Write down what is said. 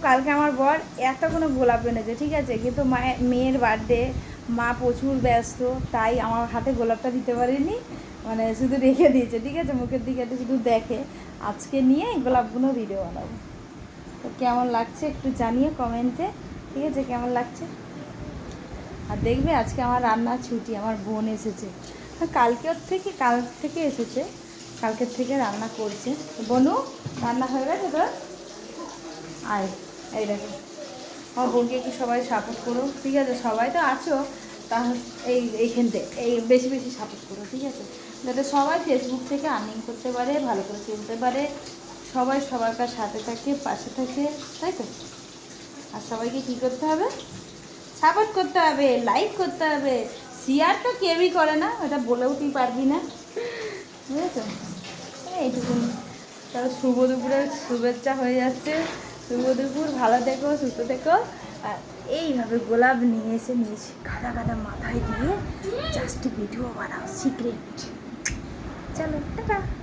কালকে আমার বর এতগুলো গোলাপ এনেছে, ঠিক আছে, কিন্তু মেয়ের বার্থডে, মা প্রচুর ব্যস্ত, তাই আমার হাতে গোলাপটা দিতে পারিনি, মানে শুধু রেখে দিয়েছে, ঠিক আছে, মুখের দিকে একটু শুধু দেখে। আজকে নিয়ে গোলাপগুলো ভিডিও বানাবো। তো কেমন লাগছে একটু জানিয়ে কমেন্টে, ঠিক আছে, কেমন লাগছে। আর দেখবে আজকে আমার রান্নার ছুটি, আমার বোন এসেছে, কাল থেকে এসেছে, কালকের থেকে রান্না করছে। বনু, রান্না হয়ে গেছে তোর? আয়, এই দেখো, আমার বোনকে একটু সবাই সাপোর্ট করো, ঠিক আছে, সবাই তো আছো, তা এইখানতে এই বেশি বেশি সাপোর্ট করো, ঠিক আছে, যাতে সবাই ফেসবুক থেকে আর্নিং করতে পারে, ভালো করে চলতে পারে, সবাই সবার সাথে থাকে, পাশে থাকে, তাই তো। আর সবাইকে কী করতে হবে? সাপোর্ট করতে হবে, লাইক করতে হবে, শেয়ার তো কেউই করে না, ওটা বলেও তুই পারবি না, বুঝেছো? এইটুকুনি। তাহলে শুভ দুপুরের শুভেচ্ছা হয়ে যাচ্ছে। শুভ দুপুর, ভালো থেকো, সুস্থ থেকো। আর এইভাবে গোলাপ নিয়ে এসে গাদা গাদা মাথায় দিয়ে জাস্ট ভিডিও বানাও, সিক্রেট। চলো টাটা।